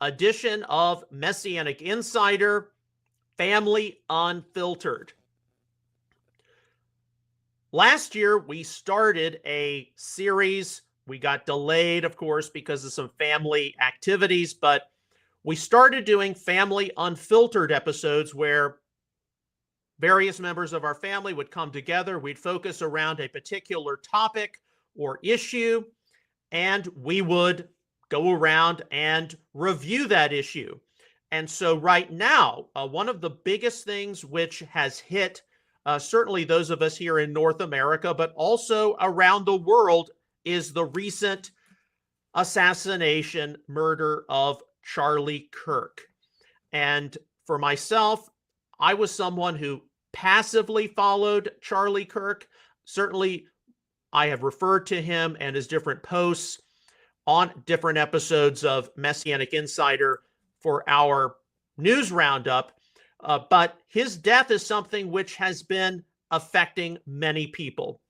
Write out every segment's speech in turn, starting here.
edition of Messianic Insider, Family Unfiltered. Last year, we started a series. We got delayed, of course, because of some family activities, but we started doing Family Unfiltered episodes where various members of our family would come together. We'd focus around a particular topic or issue, and we would go around and review that issue. And so right now, one of the biggest things which has hit certainly those of us here in North America, but also around the world, is the recent assassination, murder of Charlie Kirk. And for myself, I was someone who passively followed Charlie Kirk. Certainly, I have referred to him and his different posts on different episodes of Messianic Insider for our news roundup. But his death is something which has been affecting many people.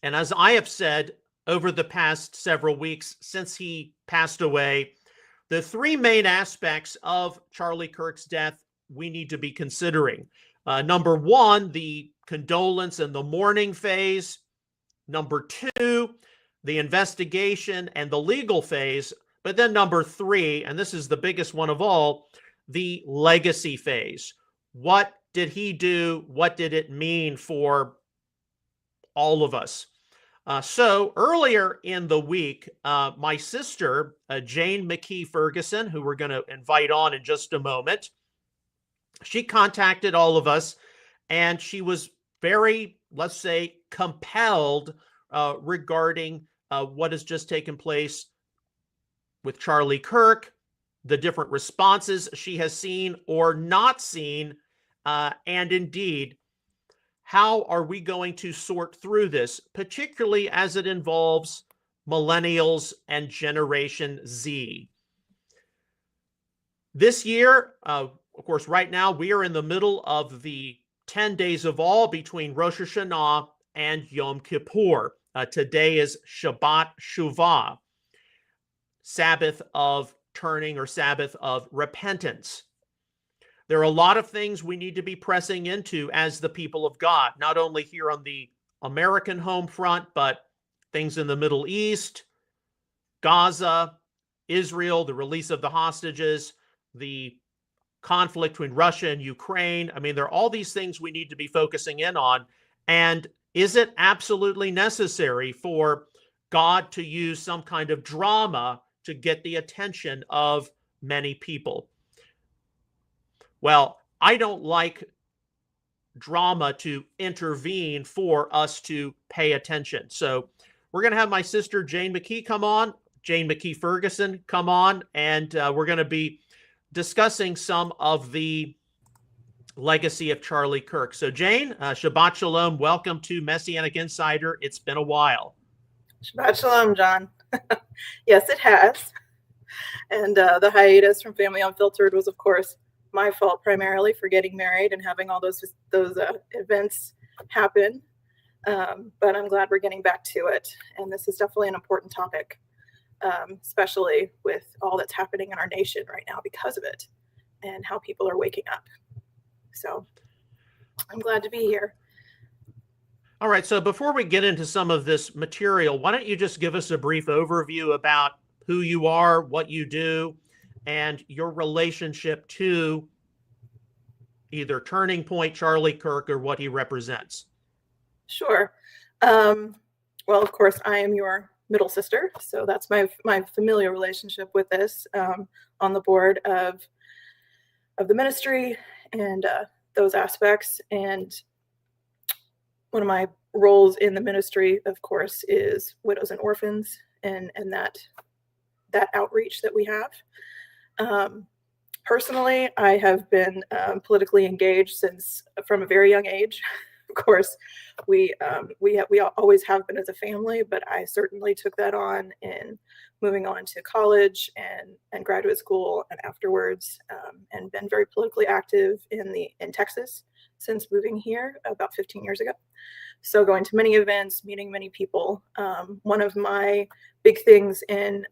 And as I have said over the past several weeks since he passed away, the three main aspects of Charlie Kirk's death we need to be considering. Number one, the condolence and the mourning phase. Number two, the investigation and the legal phase. But then number three, and this is the biggest one of all, the legacy phase. What did he do? What did it mean for all of us? So earlier in the week, my sister, Jane McKee Ferguson, who we're going to invite on in just a moment, she contacted all of us, and she was very, let's say, compelled regarding what has just taken place with Charlie Kirk, the different responses she has seen or not seen, and indeed, how are we going to sort through this, particularly as it involves Millennials and Generation Z. This year, of course, right now, we are in the middle of the 10 days of awe between Rosh Hashanah and Yom Kippur. Today is Shabbat Shuvah, Sabbath of turning or Sabbath of repentance. There are a lot of things we need to be pressing into as the people of God, not only here on the American home front, but things in the Middle East, Gaza, Israel, the release of the hostages, the conflict between Russia and Ukraine. I mean, there are all these things we need to be focusing in on. And is it absolutely necessary for God to use some kind of drama to get the attention of many people? Well, I don't like drama to intervene for us to pay attention. So we're going to have my sister Jane McKee come on, Jane McKee Ferguson come on, and we're going to be discussing some of the legacy of Charlie Kirk. So Jane, Shabbat Shalom. Welcome to Messianic Insider. It's been a while. Shabbat Shalom, John. Yes, it has. And the hiatus from Family Unfiltered was, of course, my fault primarily for getting married and having all those events happen. But I'm glad we're getting back to it. And this is definitely an important topic, especially with all that's happening in our nation right now because of it and how people are waking up. So I'm glad to be here. All right. So before we get into some of this material, why don't you just give us a brief overview about who you are, what you do, and your relationship to either Turning Point, Charlie Kirk, or what he represents? Sure. Well, of course, I am your middle sister, so that's my familial relationship with this. On the board of the ministry and those aspects. And one of my roles in the ministry, of course, is widows and orphans and that outreach that we have. Personally, I have been politically engaged from a very young age. Of course, we always have been as a family, but I certainly took that on in moving on to college and graduate school and afterwards, and been very politically active in Texas since moving here about 15 years ago. So going to many events, meeting many people. One of my big things in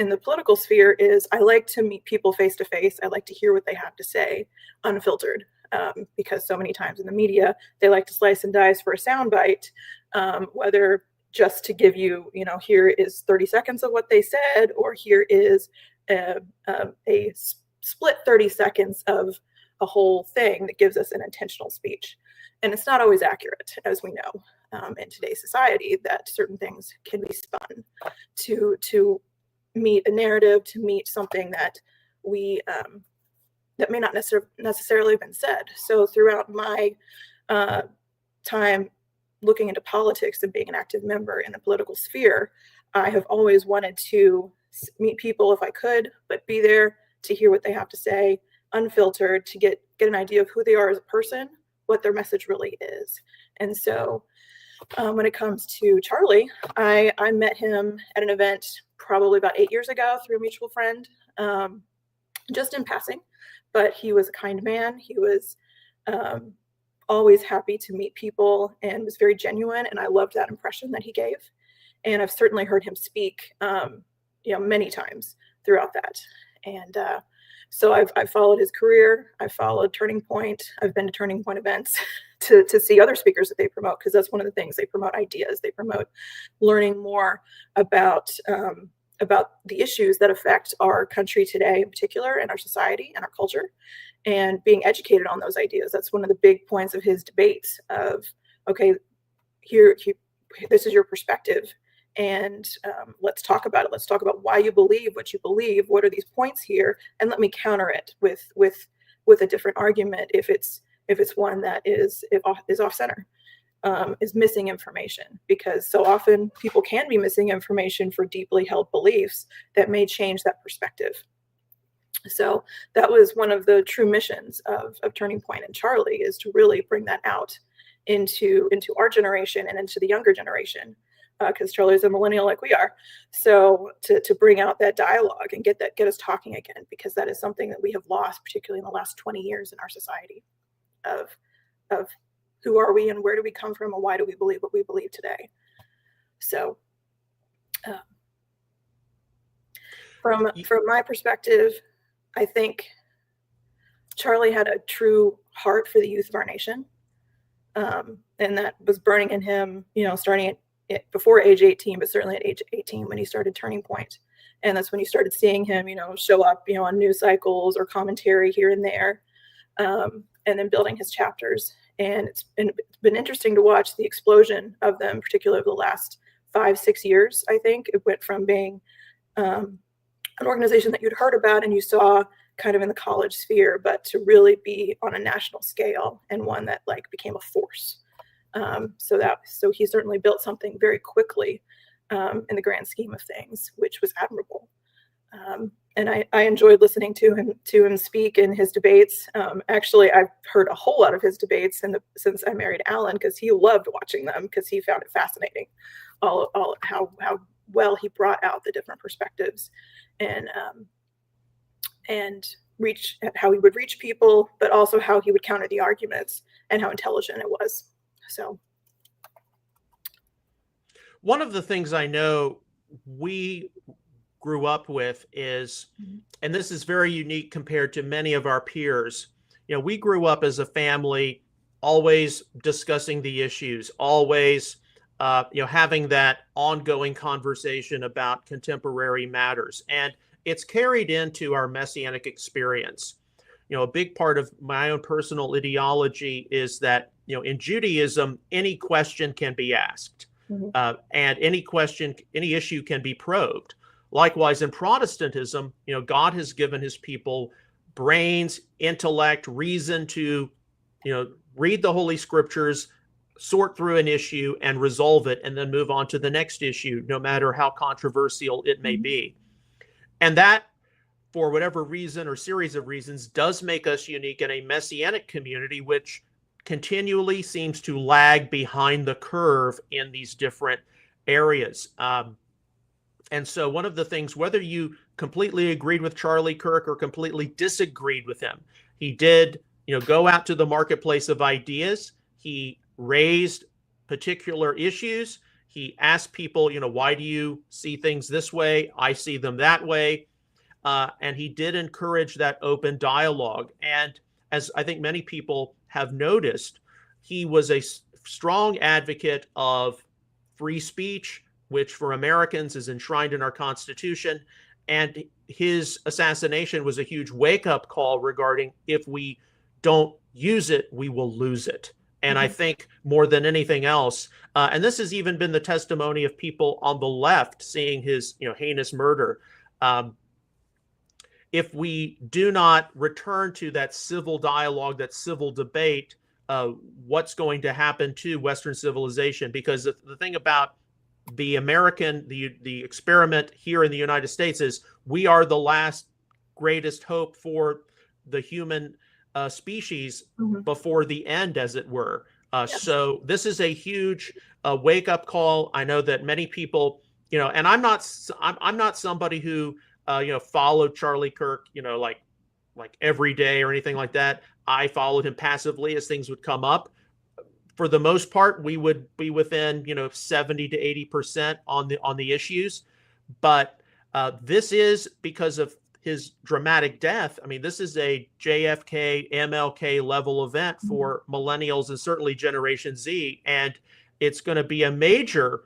in the political sphere is I like to meet people face to face. I like to hear what they have to say, unfiltered, because so many times in the media they like to slice and dice for a soundbite, whether just to give you, here is 30 seconds of what they said, or here is a split 30 seconds of a whole thing that gives us an intentional speech. And it's not always accurate, as we know, in today's society, that certain things can be spun to meet a narrative, to meet something that we that may not necessarily have been said. So throughout my time looking into politics and being an active member in the political sphere, I have always wanted to meet people if I could, but be there to hear what they have to say, unfiltered, to get an idea of who they are as a person, what their message really is. And so when it comes to Charlie, I met him at an event probably about 8 years ago through a mutual friend, just in passing, but he was a kind man. He was always happy to meet people and was very genuine. And I loved that impression that he gave. And I've certainly heard him speak, many times throughout that. And so I've followed his career. I followed Turning Point. I've been to Turning Point events to see other speakers that they promote, because that's one of the things. They promote ideas. They promote learning more about the issues that affect our country today in particular, and our society and our culture, and being educated on those ideas. That's one of the big points of his debates of, okay, here this is your perspective, and let's talk about it. Let's talk about why you believe what you believe. What are these points here? And let me counter it with a different argument if it's one that is off center, is missing information, because so often people can be missing information for deeply held beliefs that may change that perspective. So that was one of the true missions of Turning Point and Charlie, is to really bring that out into our generation and into the younger generation, because Charlie's a millennial like we are. So to bring out that dialogue and get us talking again, because that is something that we have lost, particularly in the last 20 years in our society, of who are we and where do we come from and why do we believe what we believe today. So from my perspective, I think Charlie had a true heart for the youth of our nation. And that was burning in him, starting at before age 18, but certainly at age 18 when he started Turning Point. And that's when you started seeing him, show up, on news cycles or commentary here and there, and then building his chapters. And it's been interesting to watch the explosion of them, particularly over the last 5-6 years. I think it went from being an organization that you'd heard about and you saw kind of in the college sphere, but to really be on a national scale, and one that became a force. So he certainly built something very quickly in the grand scheme of things, which was admirable. And I enjoyed listening to him speak in his debates. Actually, I've heard a whole lot of his debates since I married Alan, because he loved watching them, because he found it fascinating, all how well he brought out the different perspectives, and how he would reach people, but also how he would counter the arguments and how intelligent it was. So one of the things I know we grew up with is, and this is very unique compared to many of our peers, we grew up as a family always discussing the issues, always having that ongoing conversation about contemporary matters. And it's carried into our Messianic experience. A big part of my own personal ideology is that, in Judaism, any question can be asked, and any issue can be probed. Likewise, in Protestantism, God has given his people brains, intellect, reason to, read the Holy Scriptures, sort through an issue and resolve it, and then move on to the next issue, no matter how controversial it may be. And that, for whatever reason or series of reasons, does make us unique in a Messianic community, which continually seems to lag behind the curve in these different areas. And so one of the things, whether you completely agreed with Charlie Kirk or completely disagreed with him, he did, go out to the marketplace of ideas. He raised particular issues. He asked people, why do you see things this way? I see them that way. And he did encourage that open dialogue. And as I think many people have noticed, he was a strong advocate of free speech, which for Americans is enshrined in our Constitution. And his assassination was a huge wake-up call regarding if we don't use it, we will lose it. And I think more than anything else, and this has even been the testimony of people on the left seeing his heinous murder. If we do not return to that civil dialogue, that civil debate, what's going to happen to Western civilization? Because the thing about the the experiment here in the United States is we are the last greatest hope for the human species before the end, as it were. So this is a huge wake-up call. I know that many people, and I'm not somebody who followed Charlie Kirk, like every day or anything like that. I followed him passively as things would come up. For the most part, we would be within 70 to 80% on the issues, but this is because of his dramatic death. I mean, this is a JFK, MLK level event for millennials and certainly Generation Z, and it's going to be a major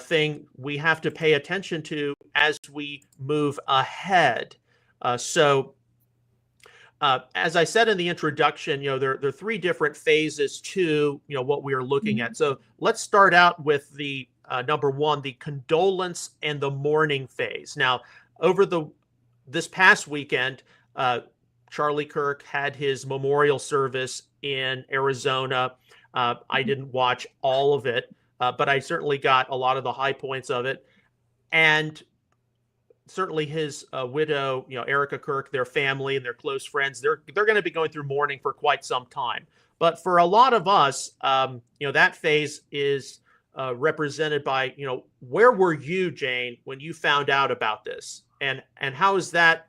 thing we have to pay attention to as we move ahead. As I said in the introduction, there are three different phases to what we are looking at. So let's start out with the number one, the condolence and the mourning phase. Now, over this past weekend, Charlie Kirk had his memorial service in Arizona. I didn't watch all of it, but I certainly got a lot of the high points of it. And certainly his widow, Erica Kirk, their family and their close friends, they're going to be going through mourning for quite some time. But for a lot of us, that phase is represented by, where were you, Jane, when you found out about this? And how has that,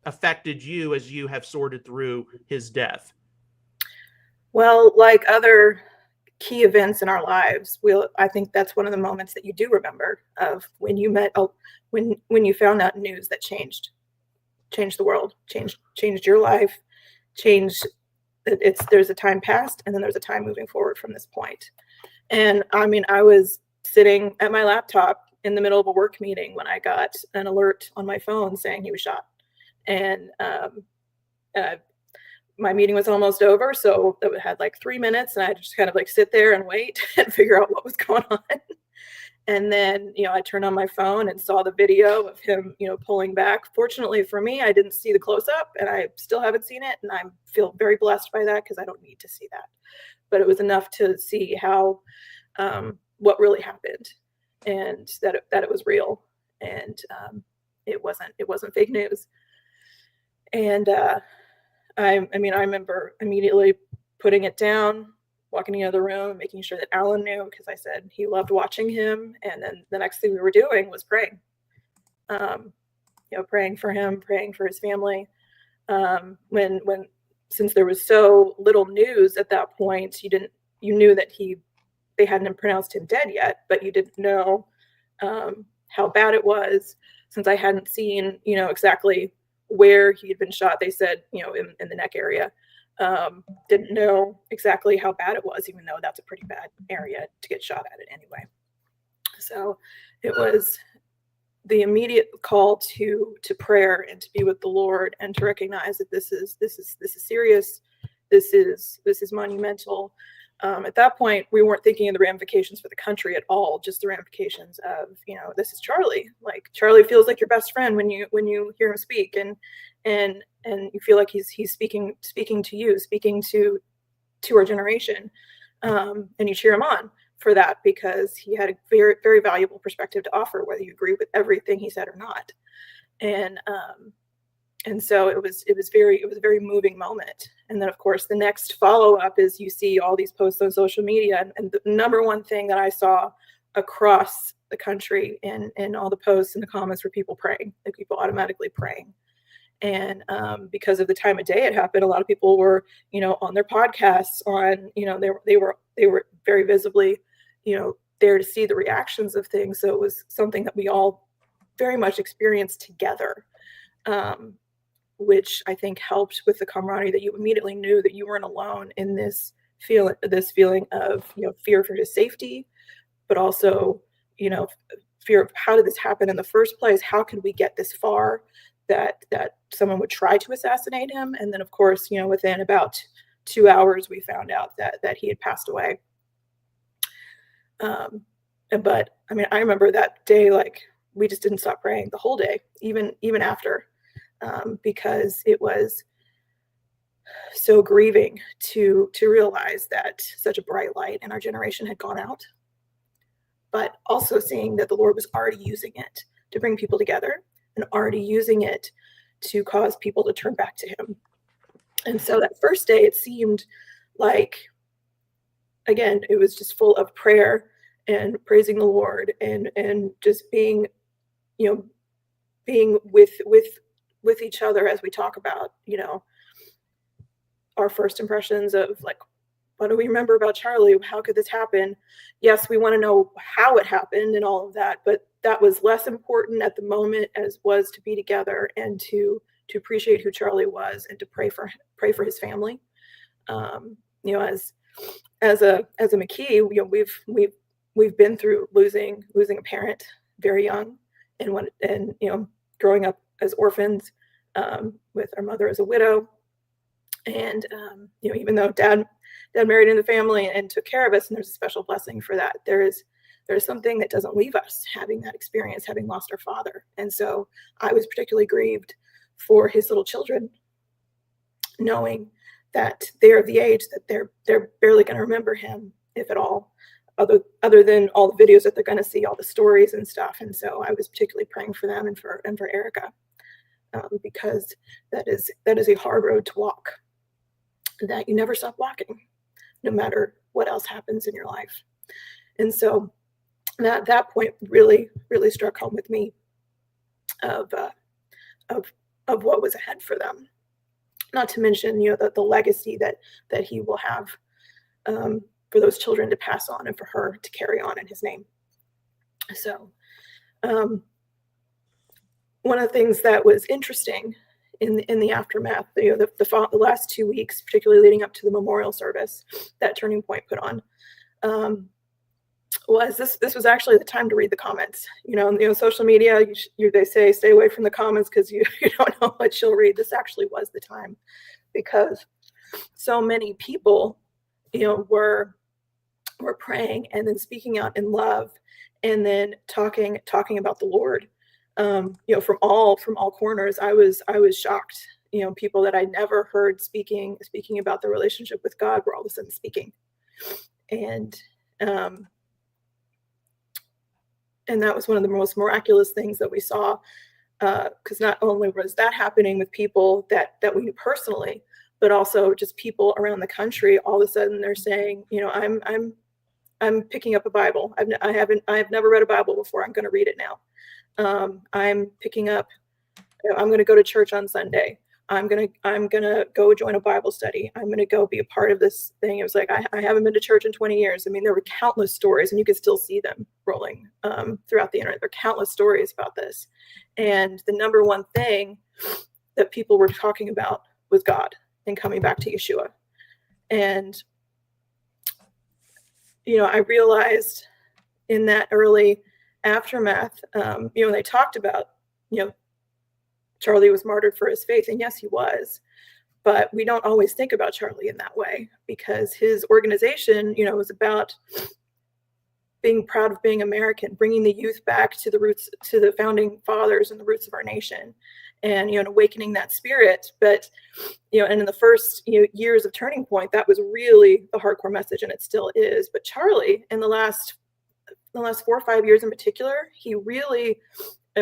affected you as you have sorted through his death? Well, like other key events in our lives, I think that's one of the moments that you do remember of when you when you found out news that changed the world, changed your life, there's a time past and then there's a time moving forward from this point. And I mean, I was sitting at my laptop in the middle of a work meeting when I got an alert on my phone saying he was shot. And my meeting was almost over, so it had like 3 minutes, and I had to just kind of like sit there and wait and figure out what was going on. And then, I turned on my phone and saw the video of him, pulling back. Fortunately for me, I didn't see the close-up, and I still haven't seen it, and I feel very blessed by that because I don't need to see that. But it was enough to see how what really happened, and that it was real, and it wasn't fake news. And I remember immediately putting it down, walking into the room, making sure that Alan knew, because I said he loved watching him. And then the next thing we were doing was praying, praying for him, praying for his family. Since there was so little news at that point, you knew that they hadn't pronounced him dead yet, but you didn't know how bad it was, since I hadn't seen, exactly where he had been shot. They said, in the neck area. Didn't know exactly how bad it was, even though that's a pretty bad area to get shot at it anyway. So it was the immediate call to prayer and to be with the Lord and to recognize that this is serious. This is monumental. At that point, we weren't thinking of the ramifications for the country at all, just the ramifications of, this is Charlie. Like, Charlie feels like your best friend when you hear him speak, and you feel like he's speaking to you, speaking to our generation, and you cheer him on for that because he had a very, very valuable perspective to offer, whether you agree with everything he said or not. And so it was a very moving moment. And then, of course, the next follow-up is you see all these posts on social media. And the number one thing that I saw across the country in all the posts and the comments were people praying, like people automatically praying. And because of the time of day it happened, a lot of people were, on their podcasts, on, they were very visibly, there to see the reactions of things. So it was something that we all very much experienced together, which I think helped with the camaraderie, that you immediately knew that you weren't alone in this feeling of, fear for his safety, but also, fear of how did this happen in the first place? How could we get this far that someone would try to assassinate him? And then, of course, within about 2 hours, we found out that he had passed away. But I mean, I remember that day, like, we just didn't stop praying the whole day, even after, because it was so grieving to realize that such a bright light in our generation had gone out, but also seeing that the Lord was already using it to bring people together and already using it to cause people to turn back to him. And so that first day, it seemed like, again, it was just full of prayer and praising the Lord and just being, being with each other as we talk about, our first impressions of, like, what do we remember about Charlie? How could this happen? Yes, we want to know how it happened and all of that, but that was less important at the moment as was to be together and to appreciate who Charlie was and to pray for his family. As a McKee, we've been through losing a parent very young, and growing up as orphans, with our mother as a widow, and even though dad married into the family and took care of us, and there's a special blessing for that, there's something that doesn't leave us having that experience, having lost our father. And so I was particularly grieved for his little children, knowing that they're of the age that they're barely going to remember him, if at all, other than all the videos that they're going to see, all the stories and stuff. And so I was particularly praying for them and for Erica, because that is a hard road to walk, that you never stop walking, no matter what else happens in your life. And so that point really, really struck home with me of what was ahead for them. Not to mention, the legacy that he will have, for those children to pass on and for her to carry on in his name. So one of the things that was interesting in the aftermath, the last 2 weeks, particularly leading up to the memorial service that Turning Point put on, was this was actually the time to read the comments. Social media, they say stay away from the comments because you don't know what you'll read. This actually was the time, because so many people, were praying and then speaking out in love, and then talking about the Lord. From all corners. I was shocked. People that I never heard speaking about their relationship with God were all of a sudden speaking, and that was one of the most miraculous things that we saw, because not only was that happening with people that we knew personally, but also just people around the country. All of a sudden, they're saying, I'm picking up a Bible. I've never read a Bible before. I'm going to read it now. I'm picking up, I'm going to go to church on Sunday. I'm going to go join a Bible study. I'm going to go be a part of this thing. It was like, I haven't been to church in 20 years. I mean, there were countless stories, and you could still see them rolling throughout the internet. There are countless stories about this. And the number one thing that people were talking about was God and coming back to Yeshua. And, I realized in that early aftermath, they talked about, Charlie was martyred for his faith, and yes, he was, but we don't always think about Charlie in that way, because his organization, was about being proud of being American, bringing the youth back to the roots, to the founding fathers and the roots of our nation, and awakening that spirit. But and in the first years of Turning Point, that was really the hardcore message, and it still is. But Charlie, in the last 4 or 5 years in particular, he really,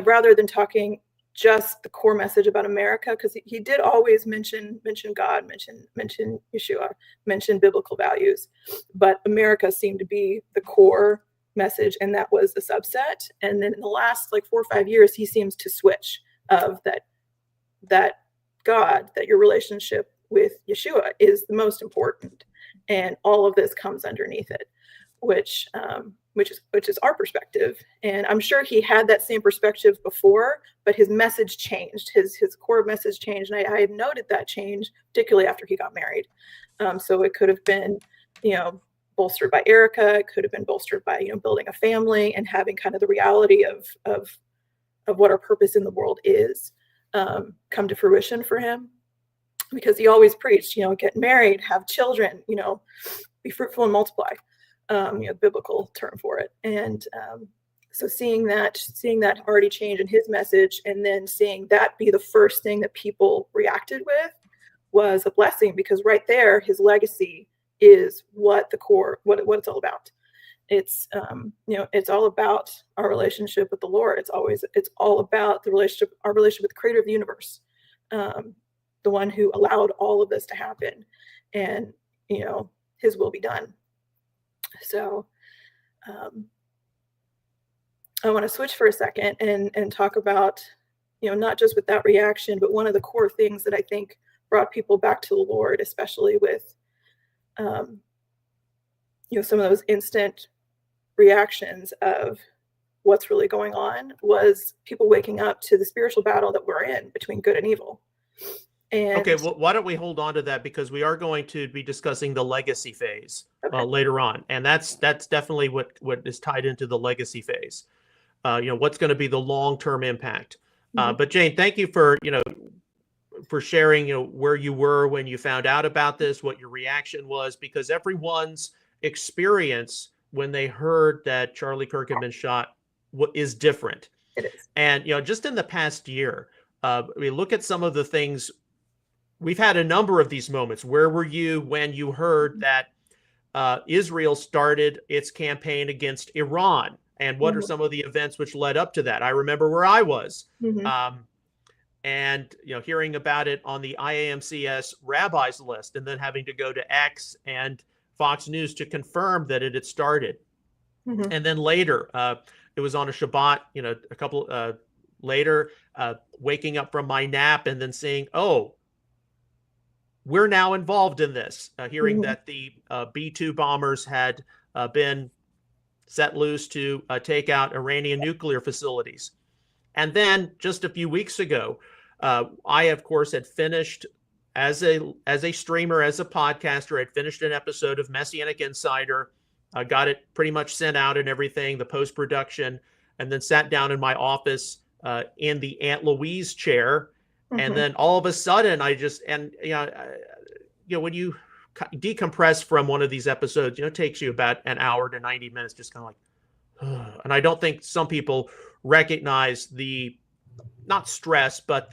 rather than talking just the core message about America, because he did always mention God, mention Yeshua, mention biblical values, but America seemed to be the core message, and that was a subset. And then in the last 4 or 5 years, he seems to switch of that God, that your relationship with Yeshua is the most important, and all of this comes underneath it. which is our perspective. And I'm sure he had that same perspective before, but his message changed. His core message changed, and I had noted that change, particularly after he got married. So it could have been, bolstered by Erica. It could have been bolstered by, building a family and having kind of the reality of what our purpose in the world is come to fruition for him. Because he always preached, get married, have children, be fruitful and multiply, biblical term for it. And so seeing that already change in his message, and then seeing that be the first thing that people reacted with, was a blessing, because right there, his legacy is what it's all about. It's it's all about our relationship with the Lord. It's all about our relationship with the Creator of the universe, the one who allowed all of this to happen, and his will be done. So I want to switch for a second and talk about, not just with that reaction, but one of the core things that I think brought people back to the Lord, especially with some of those instant reactions of what's really going on, was people waking up to the spiritual battle that we're in between good and evil. And okay, well, why don't we hold on to that, because we are going to be discussing the legacy phase later on, and that's definitely what is tied into the legacy phase. What's going to be the long-term impact. But Jane, thank you for sharing where you were when you found out about this, what your reaction was, because everyone's experience when they heard that Charlie Kirk had been shot is different. It is. And just in the past year, we look at some of the things. We've had a number of these moments. Where were you when you heard that Israel started its campaign against Iran? And what are some of the events which led up to that? I remember where I was. And hearing about it on the IAMCS rabbis list, and then having to go to X and Fox News to confirm that it had started. And then later, it was on a Shabbat, a couple later, waking up from my nap and then seeing, oh, we're now involved in this, hearing that the B-2 bombers had been set loose to take out Iranian nuclear facilities. And then just a few weeks ago, I, of course, had finished as a streamer, as a podcaster, I'd finished an episode of Messianic Insider, got it pretty much sent out and everything, the post-production, and then sat down in my office in the Aunt Louise chair. And then all of a sudden, when you decompress from one of these episodes, it takes you about an hour to 90 minutes, just kind of like, and I don't think some people recognize the, not stress, but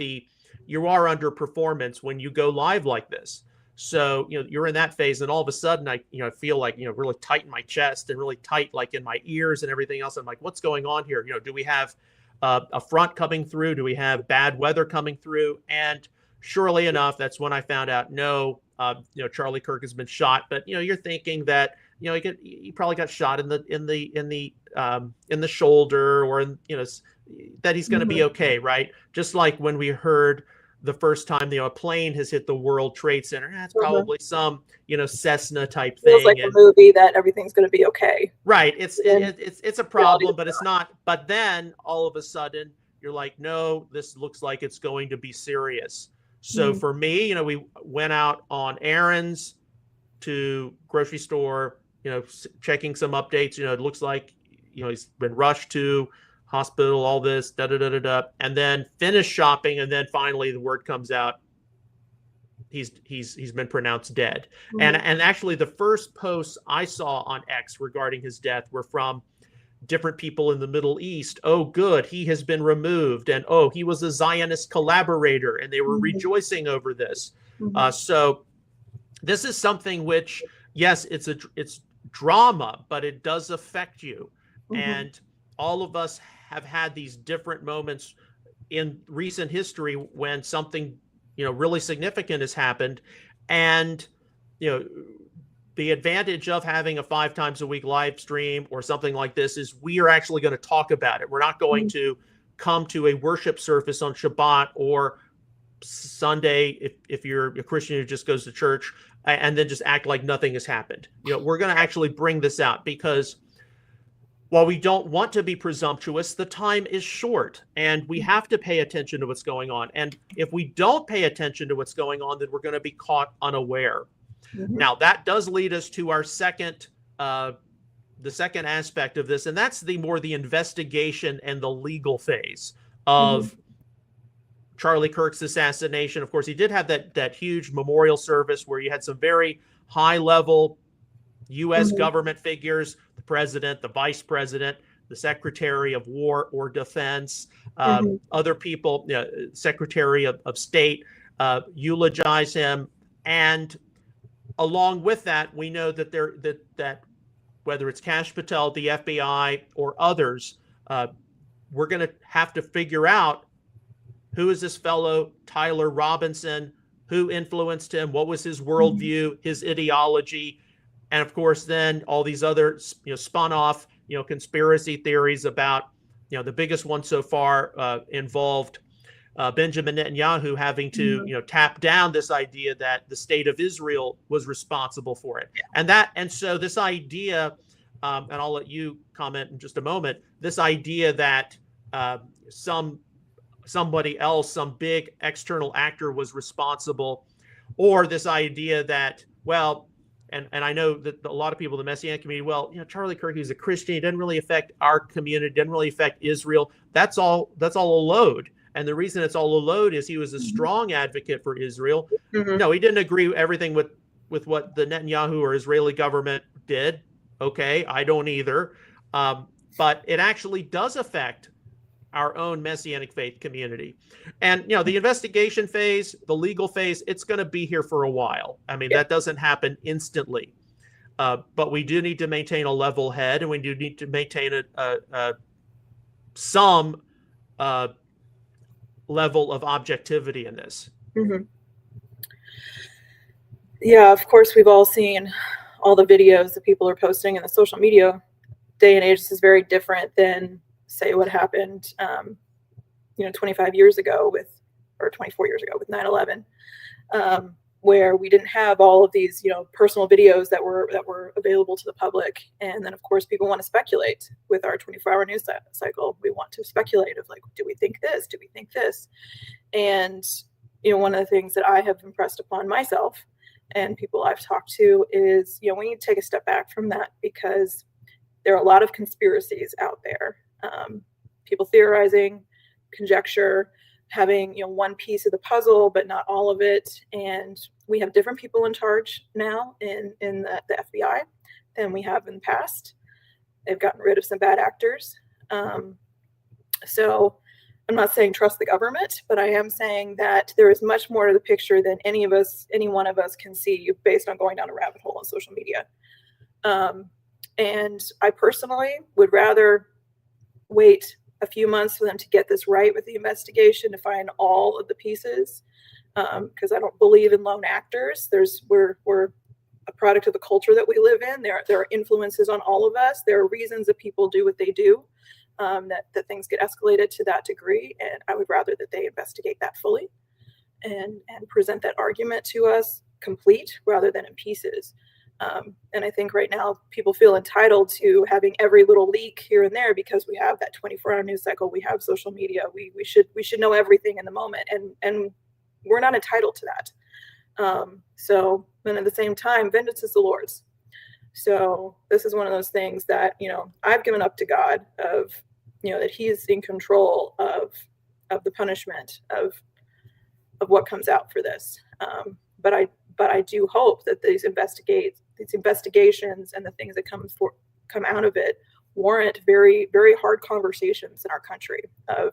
you are under performance when you go live like this. So, you're in that phase, and all of a sudden I feel like, really tight in my chest and really tight, like in my ears and everything else. I'm like, what's going on here? Do we have a front coming through? Do we have bad weather coming through? And surely enough, that's when I found out, no, Charlie Kirk has been shot. But, you're thinking that, he probably got shot in the shoulder, or that he's going to be okay. Right. Just like when we heard the first time, a plane has hit the World Trade Center. That's probably some, Cessna type thing. Feels like a movie that everything's going to be okay. Right. It's a problem, but it's not. But then all of a sudden you're like, no, this looks like it's going to be serious. So for me, we went out on errands to grocery store, checking some updates. It looks like, he's been rushed to hospital, all this, and then finish shopping, and then finally the word comes out, he's been pronounced dead. And actually the first posts I saw on X regarding his death were from different people in the Middle East. Oh, good, he has been removed, and oh, he was a Zionist collaborator, and they were rejoicing over this. So this is something which, yes, it's drama, but it does affect you. And all of us have had these different moments in recent history when something, really significant has happened. And, the advantage of having a 5 times a week live stream or something like this is we are actually going to talk about it. We're not going to come to a worship service on Shabbat or Sunday, if you're a Christian who just goes to church, and then just act like nothing has happened. We're going to actually bring this out because while we don't want to be presumptuous, the time is short and we have to pay attention to what's going on. And if we don't pay attention to what's going on, then we're going to be caught unaware. Mm-hmm. Now, that does lead us to our second, the second aspect of this, and that's the investigation and the legal phase of Charlie Kirk's assassination. Of course, he did have that huge memorial service where you had some very high-level U.S. government figures, the president, the vice president, the secretary of war or defense, other people, secretary of state, eulogize him. And along with that, we know that that whether it's Kash Patel, the FBI, or others, we're going to have to figure out who is this fellow, Tyler Robinson, who influenced him, what was his worldview, his ideology. And of course, then all these other, spun off, conspiracy theories about, the biggest one so far involved Benjamin Netanyahu having to, tap down this idea that the state of Israel was responsible for it. And so this idea, and I'll let you comment in just a moment, this idea that somebody else, some big external actor was responsible, or this idea that, well, and I know that a lot of people in the Messianic community, well, Charlie Kirk, he's a Christian, he didn't really affect our community, didn't really affect Israel. That's all a load. And the reason it's all a load is he was a strong advocate for Israel. No, he didn't agree with everything with what the Netanyahu or Israeli government did. Okay, I don't either. But it actually does affect our own Messianic faith community. And, the investigation phase, the legal phase, it's going to be here for a while. I mean, that doesn't happen instantly. But we do need to maintain a level head, and we do need to maintain some level of objectivity in this. Yeah, of course, we've all seen all the videos that people are posting in the social media day and age. This is very different than, say, what happened, 25 years ago or 24 years ago with 9/11, where we didn't have all of these, personal videos that were available to the public. And then, of course, people want to speculate with our 24-hour news cycle. We want to speculate of, like, do we think this? Do we think this? And, one of the things that I have impressed upon myself and people I've talked to is, we need to take a step back from that, because there are a lot of conspiracies out there. People theorizing, conjecture, having one piece of the puzzle, but not all of it. And we have different people in charge now in the FBI than we have in the past. They've gotten rid of some bad actors. So I'm not saying trust the government, but I am saying that there is much more to the picture than any one of us can see based on going down a rabbit hole on social media. And I personally would rather wait a few months for them to get this right with the investigation, to find all of the pieces, because I don't believe in lone actors. We're a product of the culture that we live in. There are influences on all of us. There are reasons that people do what they do, that things get escalated to that degree. And I would rather that they investigate that fully and present that argument to us complete rather than in pieces. And I think right now people feel entitled to having every little leak here and there because we have that 24-hour news cycle. We have social media. We should know everything in the moment, and we're not entitled to that. So then at the same time, vengeance is the Lord's. So this is one of those things that, I've given up to God of, that He's in control of the punishment of what comes out for this. But I do hope that these investigations and the things that come out of it warrant very, very hard conversations in our country of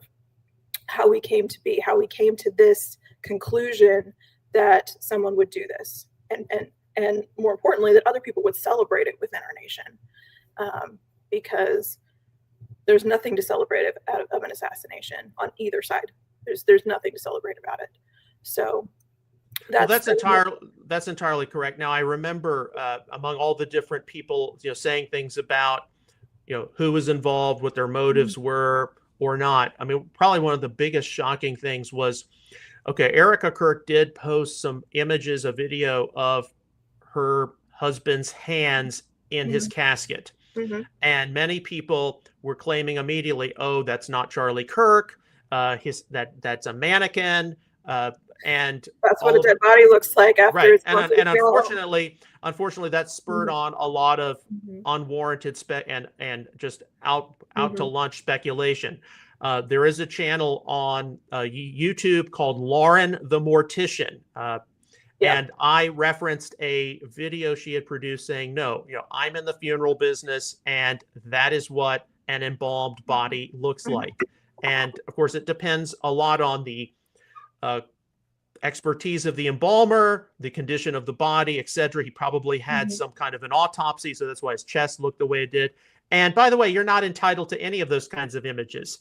how we came to be, how we came to this conclusion that someone would do this, and more importantly, that other people would celebrate it within our nation, because there's nothing to celebrate of an assassination on either side. There's nothing to celebrate about it. So. That's entirely correct. Now, I remember among all the different people, saying things about, who was involved, what their motives were or not. I mean, probably one of the biggest shocking things was Okay, Erica Kirk did post some images, a video of her husband's hands in his casket. Mm-hmm. And many people were claiming immediately, "Oh, that's not Charlie Kirk. That's a mannequin." And That's what all a of dead body looks like after right, it's gone through and the funeral. unfortunately, that spurred on a lot of Mm-hmm. unwarranted and just out to Mm-hmm. lunch speculation. There is a channel on YouTube called Lauren the Mortician. Yeah. And I referenced a video she had produced saying, no, I'm in the funeral business, and that is what an embalmed body looks Mm-hmm. like. And of course, it depends a lot on the uh, expertise of the embalmer, the condition of the body, etc. He probably had Mm-hmm. some kind of an autopsy, so that's why his chest looked the way it did. And by the way, you're not entitled to any of those kinds of images,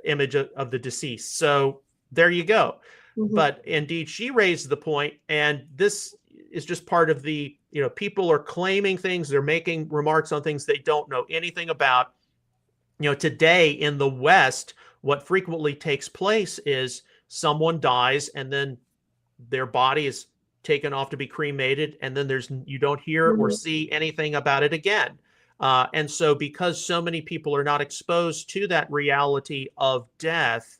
image of the deceased. So there you go. Mm-hmm. But indeed, she raised the point, and this is just part of the, people are claiming things, they're making remarks on things they don't know anything about. Today in the West, what frequently takes place is someone dies and then their body is taken off to be cremated, and then you don't hear or see anything about it again. And so because so many people are not exposed to that reality of death,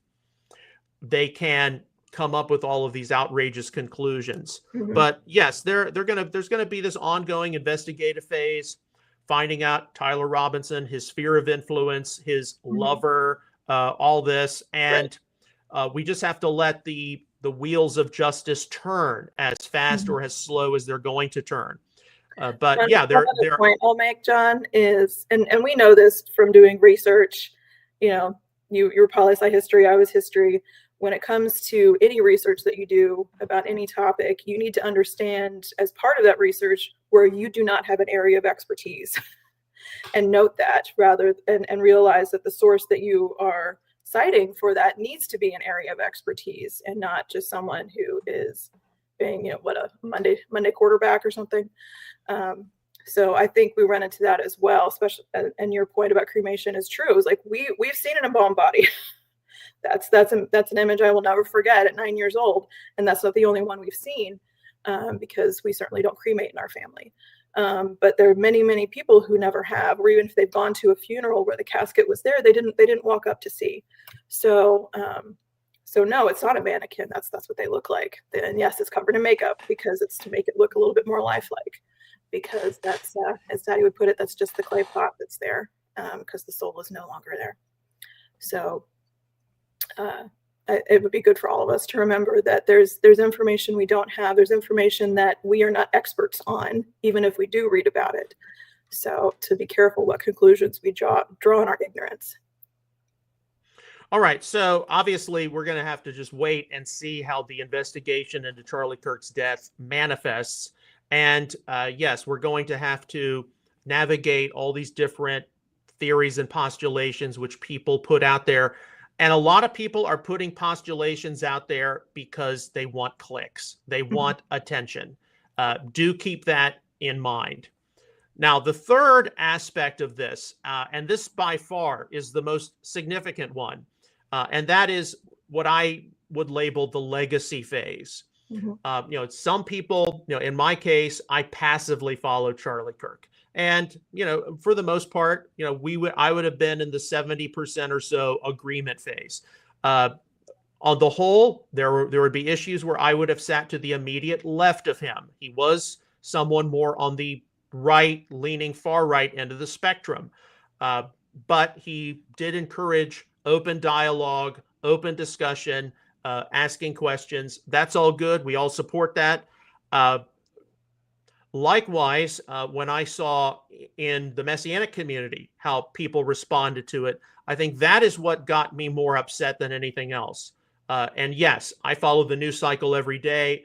they can come up with all of these outrageous conclusions. Mm-hmm. But yes, there's going to be this ongoing investigative phase, finding out Tyler Robinson, his sphere of influence, his lover, all this. And we just have to let the wheels of justice turn as fast or as slow as they're going to turn. But yeah, another point I'll make, John, is, and we know this from doing research, you're poli-sci history, I was history. When it comes to any research that you do about any topic, you need to understand as part of that research where you do not have an area of expertise and note that and realize that the source that you are citing for that needs to be an area of expertise and not just someone who is being, a Monday quarterback or something. So I think we run into that as well, especially, and your point about cremation is true. It was like, we've seen an embalmed body. That's an image I will never forget at 9 years old. And that's not the only one we've seen, because we certainly don't cremate in our family. But there are many, many people who never have, or even if they've gone to a funeral where the casket was there, they didn't walk up to see. So no, it's not a mannequin. That's what they look like. And yes, it's covered in makeup because it's to make it look a little bit more lifelike, because that's, as Daddy would put it, that's just the clay pot that's there, because the soul is no longer there. So it would be good for all of us to remember that there's information we don't have. There's information that we are not experts on, even if we do read about it. So to be careful what conclusions we draw on our ignorance. All right. So obviously we're going to have to just wait and see how the investigation into Charlie Kirk's death manifests. And yes, we're going to have to navigate all these different theories and postulations which people put out there. And a lot of people are putting postulations out there because they want clicks. They want attention. Do keep that in mind. Now, the third aspect of this, and this by far is the most significant one, and that is what I would label the legacy phase. Some people, in my case, I passively follow Charlie Kirk. And, for the most part, I would have been in the 70% or so agreement phase. On the whole, there would be issues where I would have sat to the immediate left of him. He was someone more on the right, leaning far right end of the spectrum. But he did encourage open dialogue, open discussion, asking questions. That's all good. We all support that. Likewise, when I saw in the Messianic community how people responded to it, I think that is what got me more upset than anything else. And yes, I follow the news cycle every day,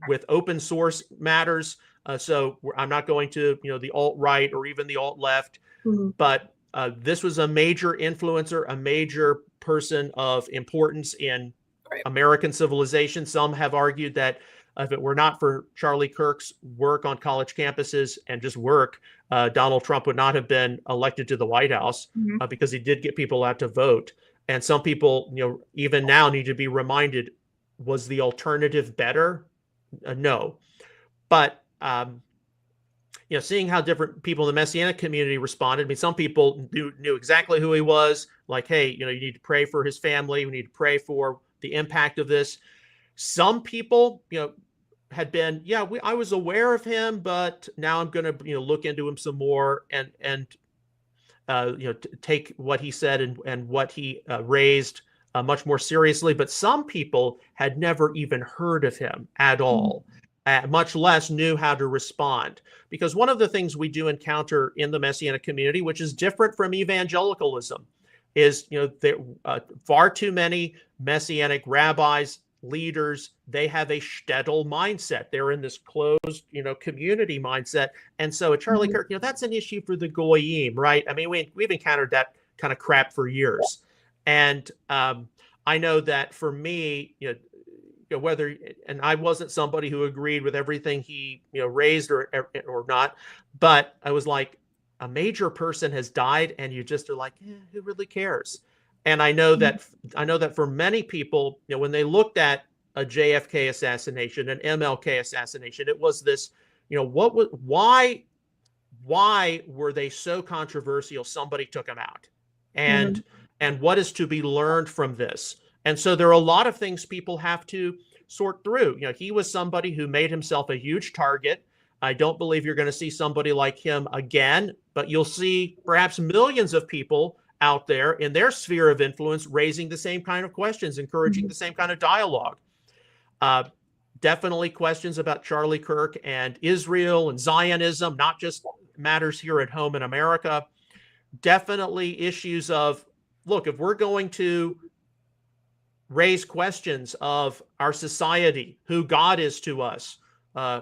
with open source matters. So I'm not going to, the alt-right or even the alt-left, but this was a major influencer, a major person of importance in American civilization. Some have argued that if it were not for Charlie Kirk's work on college campuses and just work, Donald Trump would not have been elected to the White House, because he did get people out to vote. And some people, even now need to be reminded, was the alternative better? No. But, seeing how different people in the Messianic community responded. I mean, some people knew exactly who he was, like, hey, you need to pray for his family. We need to pray for the impact of this. Some people, had been, I was aware of him, but now I'm going to, look into him some more and take what he said and what he raised much more seriously. But some people had never even heard of him at all, much less knew how to respond. Because one of the things we do encounter in the Messianic community, which is different from evangelicalism, is there far too many Messianic rabbis, leaders, they have a shtetl mindset. They're in this closed, community mindset. And so at Charlie Kirk, that's an issue for the goyim, right? I mean, we've encountered that kind of crap for years. And I know that for me, and I wasn't somebody who agreed with everything he, raised or not, but I was like, a major person has died and you just are like, who really cares? And I know that for many people, when they looked at a JFK assassination, an MLK assassination, it was this, why were they so controversial? Somebody took them out, and what is to be learned from this? And so there are a lot of things people have to sort through. He was somebody who made himself a huge target. I don't believe you're going to see somebody like him again, but you'll see perhaps millions of people out there in their sphere of influence raising the same kind of questions, encouraging the same kind of dialogue. Definitely questions about Charlie Kirk and Israel and Zionism, not just matters here at home in America. Definitely issues of, look, if we're going to raise questions of our society, who God is to us,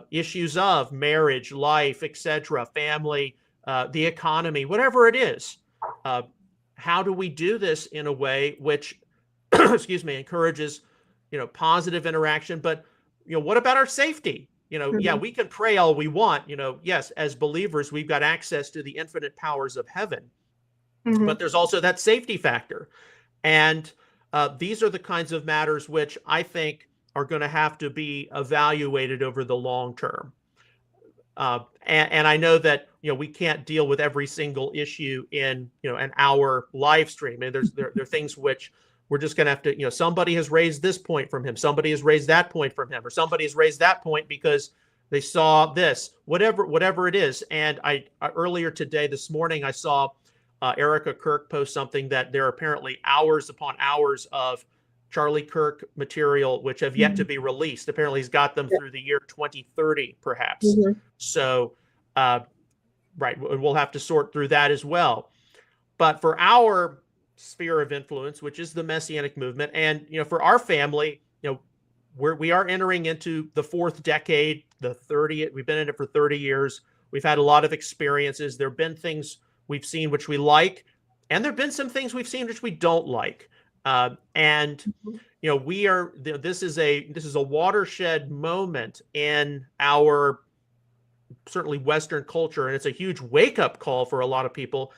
issues of marriage, life, etc., family, the economy, whatever it is, how do we do this in a way which, encourages, positive interaction? But, what about our safety? We can pray all we want. Yes, as believers, we've got access to the infinite powers of heaven, but there's also that safety factor. And these are the kinds of matters which I think are going to have to be evaluated over the long term. And I know that, we can't deal with every single issue in, an hour live stream. And there are things which we're just going to have to, somebody has raised this point from him. Somebody has raised that point from him, or somebody has raised that point because they saw this, whatever it is. And I earlier today, this morning, I saw Erica Kirk post something that there are apparently hours upon hours of Charlie Kirk material which have yet to be released. Apparently he's got them through the year 2030, perhaps. So, right, we'll have to sort through that as well. But for our sphere of influence, which is the Messianic movement, and for our family, we are entering into the fourth decade, the 30th. We've been in it for 30 years. We've had a lot of experiences. There have been things we've seen which we like, and there have been some things we've seen which we don't like. We are. This is a watershed moment in our certainly Western culture, and it's a huge wake-up call for a lot of people.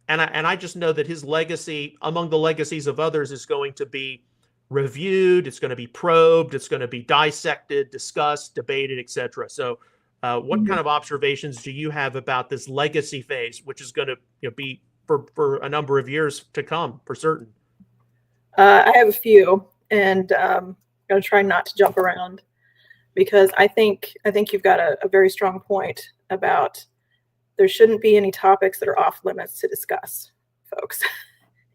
And I just know that his legacy, among the legacies of others, is going to be reviewed. It's going to be probed. It's going to be dissected, discussed, debated, etc. So, what kind of observations do you have about this legacy phase, which is going to be for a number of years to come, for certain? I have a few, and I'm going to try not to jump around, because I think you've got a very strong point about there shouldn't be any topics that are off limits to discuss, folks,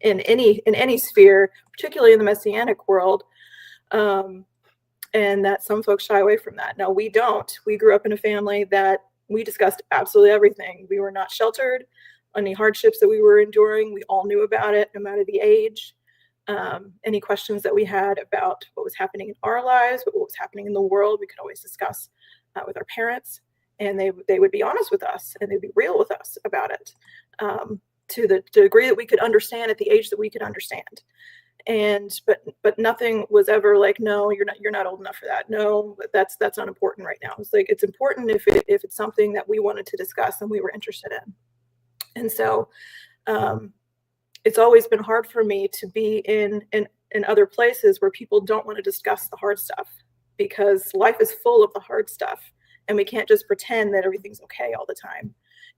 in any sphere, particularly in the Messianic world, and that some folks shy away from that. No, we don't. We grew up in a family that we discussed absolutely everything. We were not sheltered. Any hardships that we were enduring, we all knew about it, no matter the age. Any questions that we had about what was happening in our lives, what was happening in the world, we could always discuss with our parents, and they would be honest with us, and they'd be real with us about it, to the degree that we could understand at the age that we could understand. And but nothing was ever like, no, you're not old enough for that. No, that's not important right now. It's like, it's important if it's something that we wanted to discuss and we were interested in. And so it's always been hard for me to be in other places where people don't want to discuss the hard stuff, because life is full of the hard stuff, and we can't just pretend that everything's okay all the time.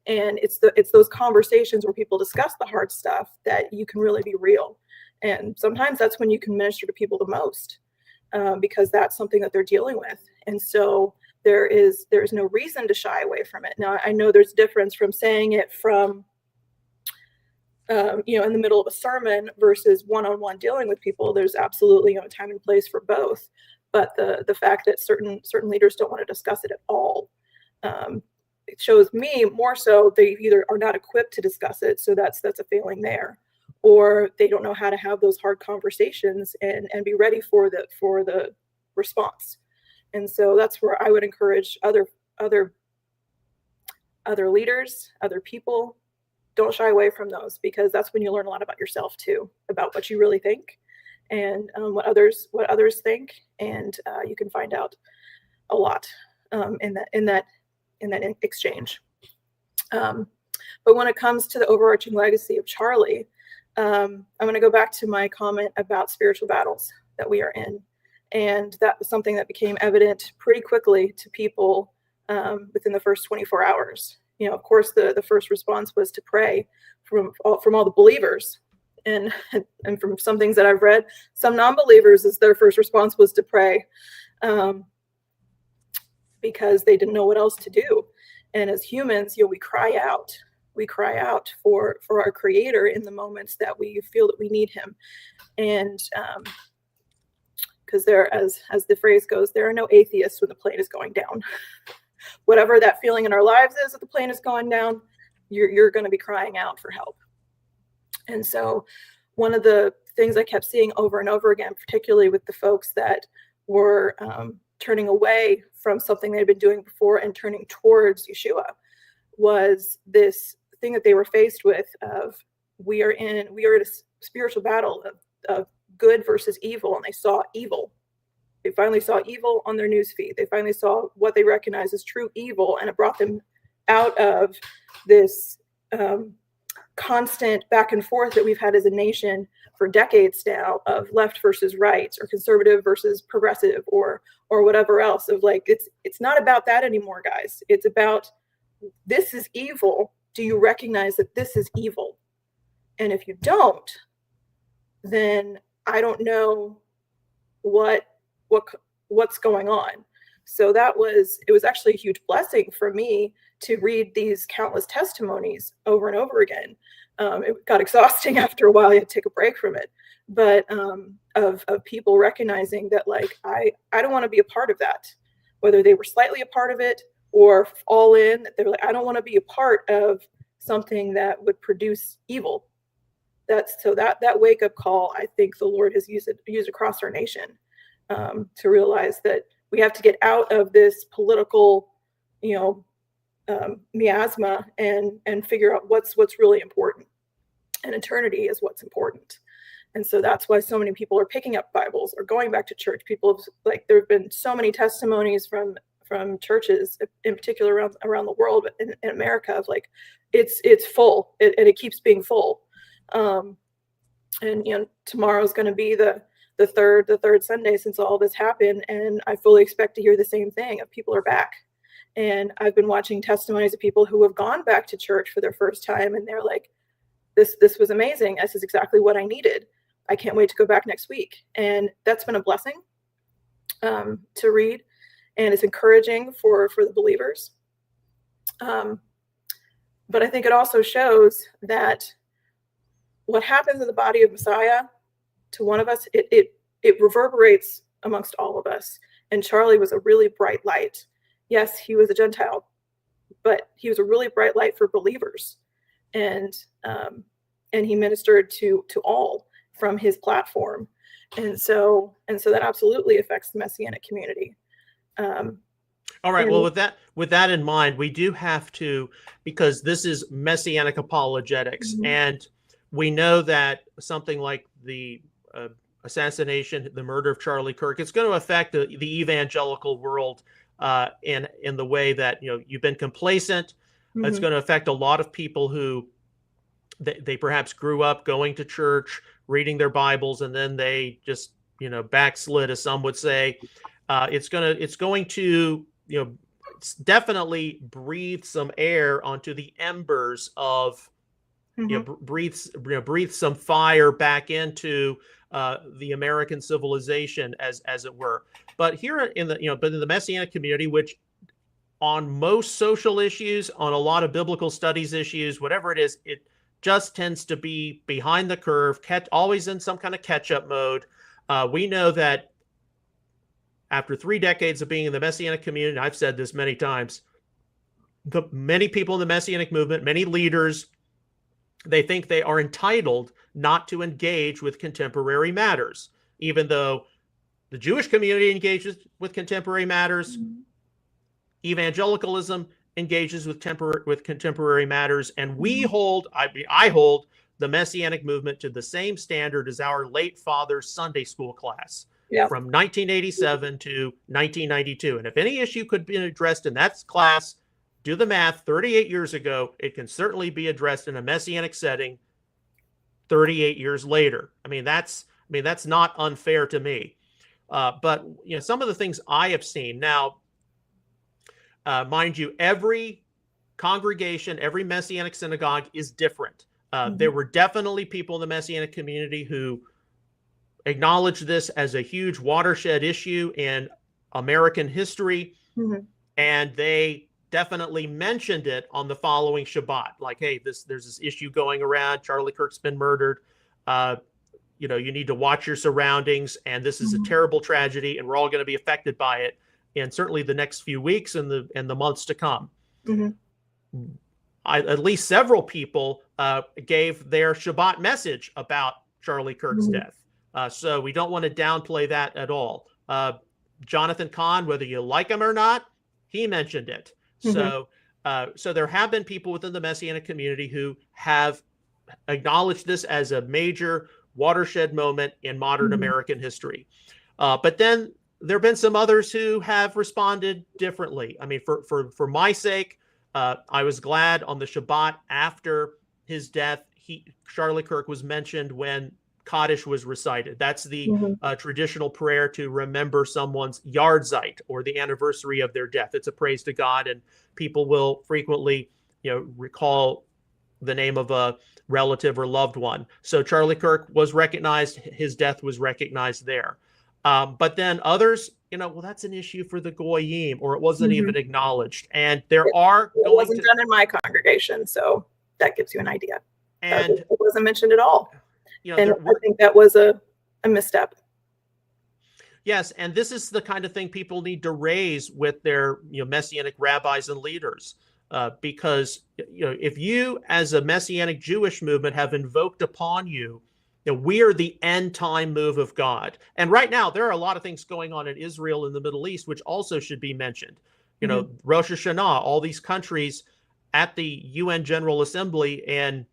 And it's those conversations where people discuss the hard stuff that you can really be real. And sometimes that's when you can minister to people the most, because that's something that they're dealing with. And so there's no reason to shy away from it. Now, I know there's a difference from saying it from, in the middle of a sermon versus one-on-one dealing with people. There's absolutely a time and place for both. But the fact that certain leaders don't want to discuss it at all, it shows me more so they either are not equipped to discuss it, so that's a failing there, or they don't know how to have those hard conversations and be ready for the response. And so that's where I would encourage other leaders, other people, don't shy away from those, because that's when you learn a lot about yourself too, about what you really think and what others think, and you can find out a lot in that exchange. But when it comes to the overarching legacy of Charlie, I'm going to go back to my comment about spiritual battles that we are in. And that was something that became evident pretty quickly to people within the first 24 hours. Of course, the first response was to pray from all the believers. And from some things that I've read, some non-believers, their first response was to pray, because they didn't know what else to do. And as humans, we cry out. We cry out for our Creator in the moments that we feel that we need Him. And because as the phrase goes, there are no atheists when the plane is going down. Whatever that feeling in our lives is that the plane is going down, you're going to be crying out for help. And so one of the things I kept seeing over and over again, particularly with the folks that were turning away from something they'd been doing before and turning towards Yeshua, was this thing that they were faced with of we are in a spiritual battle of good versus evil, and they saw evil. They finally saw evil on their newsfeed. They finally saw what they recognize as true evil, and it brought them out of this constant back and forth that we've had as a nation for decades now of left versus right, or conservative versus progressive, or whatever else, of like, it's not about that anymore, guys. It's about, this is evil. Do you recognize that this is evil? And if you don't, then I don't know what's going on. So it was actually a huge blessing for me to read these countless testimonies over and over again. It got exhausting after a while. You had to take a break from it, but of people recognizing that, like, I don't want to be a part of that, whether they were slightly a part of it or all in. They're like, I don't want to be a part of something that would produce evil. That wake up call, I think the Lord has used across our nation, to realize that we have to get out of this political, miasma and figure out what's really important. And eternity is what's important. And so that's why so many people are picking up Bibles or going back to church. People, like, there have been so many testimonies from churches, in particular around the world, but in America, of like, it's full, and it keeps being full. And tomorrow's going to be the third Sunday since all this happened, and I fully expect to hear the same thing of people are back. And I've been watching testimonies of people who have gone back to church for their first time, and they're like, this was amazing. This is exactly what I needed. I can't wait to go back next week. And that's been a blessing to read, and it's encouraging for the believers. But I think it also shows that what happens in the body of Messiah to one of us, it reverberates amongst all of us. And Charlie was a really bright light. Yes, he was a Gentile, but he was a really bright light for believers. And he ministered to all from his platform. And so that absolutely affects the Messianic community. All right. Well, with that in mind, we do have to, because this is Messianic Apologetics, mm-hmm. and we know that something like the assassination, the murder of Charlie Kirk, it's going to affect the evangelical world in the way that you've been complacent. Mm-hmm. It's going to affect a lot of people who they perhaps grew up going to church, reading their Bibles, and then they just, backslid, as some would say. It's going to, definitely breathe some air onto the embers of, breathe some fire back into the American civilization, as it were. But here in the Messianic community, which on most social issues, on a lot of biblical studies issues, whatever it is, it just tends to be behind the curve, always in some kind of catch-up mode. We know that after 3 decades of being in the Messianic community, and I've said this many times, many people in the Messianic movement, many leaders, they think they are entitled not to engage with contemporary matters, even though the Jewish community engages with contemporary matters. Evangelicalism engages with contemporary matters, and I hold the Messianic movement to the same standard as our late father's Sunday school class from 1987 to 1992. And if any issue could be addressed in that class, do the math, 38 years ago, it can certainly be addressed in a Messianic setting 38 years later. That's not unfair to me. But some of the things I have seen now, mind you, every congregation, every Messianic synagogue is different. There were definitely people in the Messianic community who acknowledged this as a huge watershed issue in American history, and they definitely mentioned it on the following Shabbat. Like, hey, there's this issue going around. Charlie Kirk's been murdered. You need to watch your surroundings, and this is a terrible tragedy, and we're all going to be affected by it. And certainly the next few weeks and the months to come. At least several people gave their Shabbat message about Charlie Kirk's death. So we don't want to downplay that at all. Jonathan Cahn, whether you like him or not, he mentioned it. So there have been people within the Messianic community who have acknowledged this as a major watershed moment in modern American history. But then there have been some others who have responded differently. For my sake, I was glad on the Shabbat after his death, Charlie Kirk was mentioned when Kaddish was recited. That's the traditional prayer to remember someone's yahrzeit, or the anniversary of their death. It's a praise to God, and people will frequently, recall the name of a relative or loved one. So Charlie Kirk was recognized. His death was recognized there. But then others, that's an issue for the Goyim, or it wasn't even acknowledged. And it wasn't done in my congregation, so that gives you an idea. And it wasn't mentioned at all. And I think that was a misstep. Yes, and this is the kind of thing people need to raise with their Messianic rabbis and leaders, because if you, as a Messianic Jewish movement, have invoked upon you, we are the end time move of God. And right now, there are a lot of things going on in Israel and the Middle East, which also should be mentioned. Rosh Hashanah, all these countries at the UN General Assembly in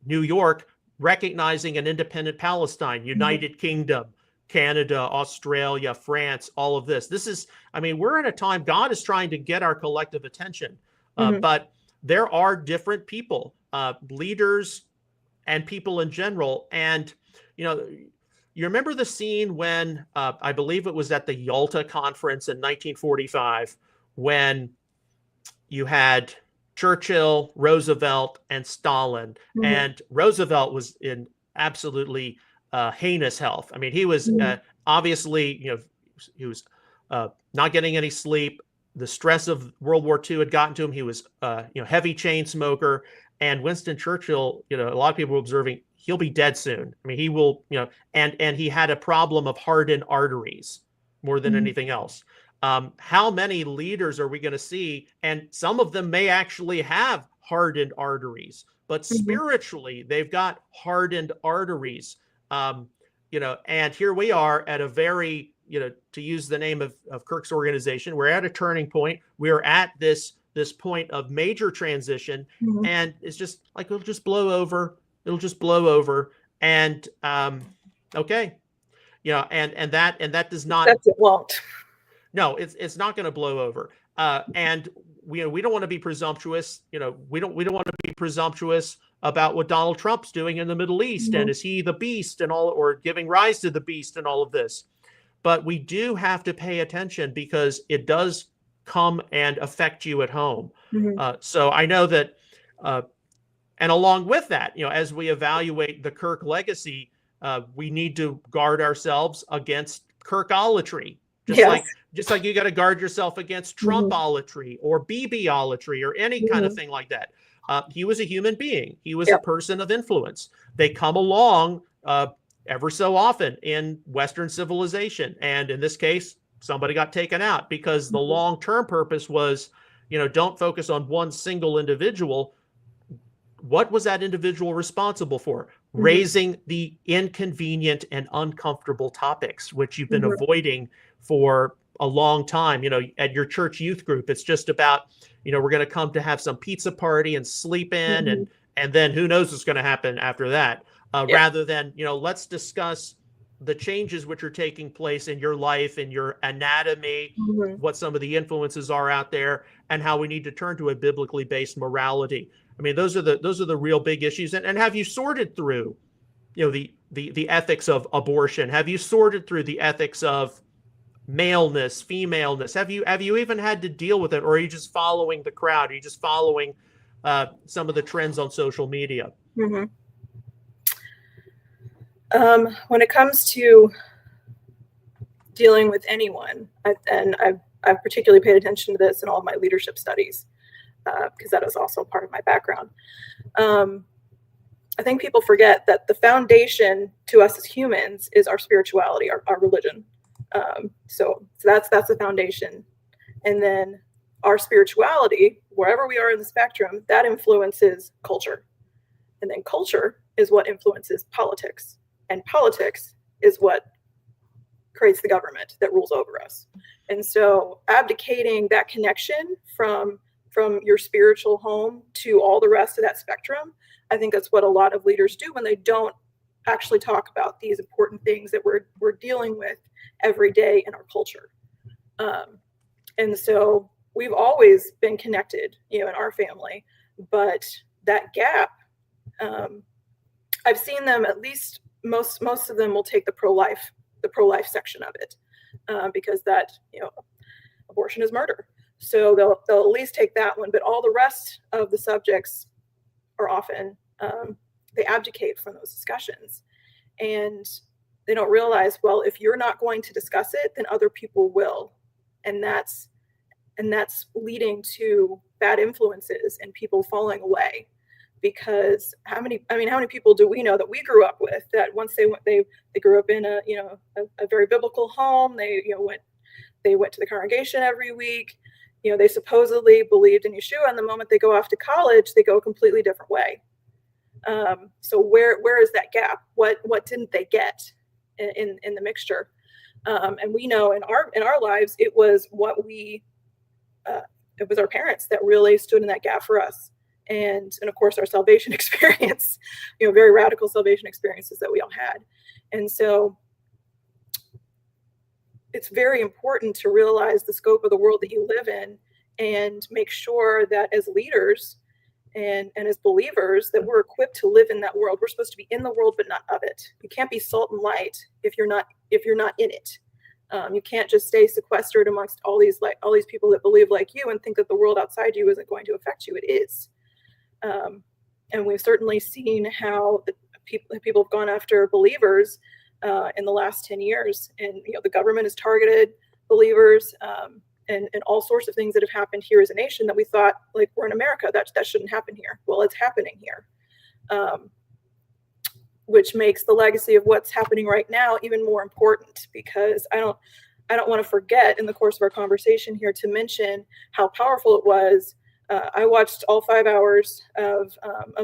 New York recognizing an independent Palestine, United Kingdom, Canada, Australia, France, all of this. This is, we're in a time God is trying to get our collective attention. But there are different people, leaders and people in general. And, you remember the scene when I believe it was at the Yalta Conference in 1945, when you had Churchill, Roosevelt, and Stalin. And Roosevelt was in absolutely heinous health. He was obviously, he was not getting any sleep. The stress of World War II had gotten to him. He was, heavy chain smoker. And Winston Churchill, a lot of people were observing, he'll be dead soon. He will, and he had a problem of hardened arteries more than anything else. How many leaders are we going to see? And some of them may actually have hardened arteries, but spiritually, they've got hardened arteries. And here we are at a very, to use the name of Kirk's organization, we're at a turning point. We're at this point of major transition, and it's just like, it'll just blow over. It'll just blow over. And, okay. And that does not, it won't. No, it's not going to blow over. And we don't want to be presumptuous. We don't want to be presumptuous about what Donald Trump's doing in the Middle East, and is he the beast and all, or giving rise to the beast and all of this. But we do have to pay attention because it does come and affect you at home. So I know that, and along with that, as we evaluate the Kirk legacy, we need to guard ourselves against Kirkolatry. Just like you got to guard yourself against Trumpolatry or BBolatry or any kind of thing like that. He was a human being. He was a person of influence. They come along ever so often in Western civilization. And in this case, somebody got taken out because the long-term purpose was, don't focus on one single individual. What was that individual responsible for? Raising the inconvenient and uncomfortable topics, which you've been avoiding for a long time. At your church youth group, it's just about, we're going to come to have some pizza party and sleep in, and then who knows what's going to happen after that, rather than, let's discuss the changes which are taking place in your life, in your anatomy, what some of the influences are out there, and how we need to turn to a biblically based morality. I mean, those are the real big issues. And have you sorted through, the ethics of abortion? Have you sorted through the ethics of maleness, femaleness? Have you even had to deal with it, or are you just following the crowd? Are you just following some of the trends on social media? When it comes to dealing with anyone, I've particularly paid attention to this in all of my leadership studies, because that is also part of my background. I think people forget that the foundation to us as humans is our spirituality, our religion. So that's the foundation. And then our spirituality, wherever we are in the spectrum, that influences culture. And then culture is what influences politics. And politics is what creates the government that rules over us. And so abdicating that connection from your spiritual home to all the rest of that spectrum, I think that's what a lot of leaders do when they don't actually talk about these important things that we're dealing with every day in our culture. And so we've always been connected, in our family, but that gap, I've seen them, at least most of them will take the pro-life section of it, because that, abortion is murder. So they'll at least take that one, but all the rest of the subjects are often, they abdicate from those discussions, and they don't realize, well, if you're not going to discuss it, then other people will. And that's leading to bad influences and people falling away. Because how many people do we know that we grew up with that once they grew up in a very biblical home, they went to the congregation every week, they supposedly believed in Yeshua, and the moment they go off to college, they go a completely different way. So where is that gap? What didn't they get in the mixture? And we know in our lives, it was it was our parents that really stood in that gap for us. And of course, our salvation experience, very radical salvation experiences that we all had. And so it's very important to realize the scope of the world that you live in, and make sure that as leaders and as believers that we're equipped to live in that world. We're supposed to be in the world, but not of it. You can't be salt and light if you're not in it. You can't just stay sequestered amongst all these people that believe like you and think that the world outside you isn't going to affect you. It is. And we've certainly seen how the people have gone after believers in the last 10 years. And, the government has targeted believers and all sorts of things that have happened here as a nation that we thought, like, we're in America, that shouldn't happen here. Well, it's happening here, which makes the legacy of what's happening right now even more important, because I don't want to forget in the course of our conversation here to mention how powerful it was. I watched all 5 hours of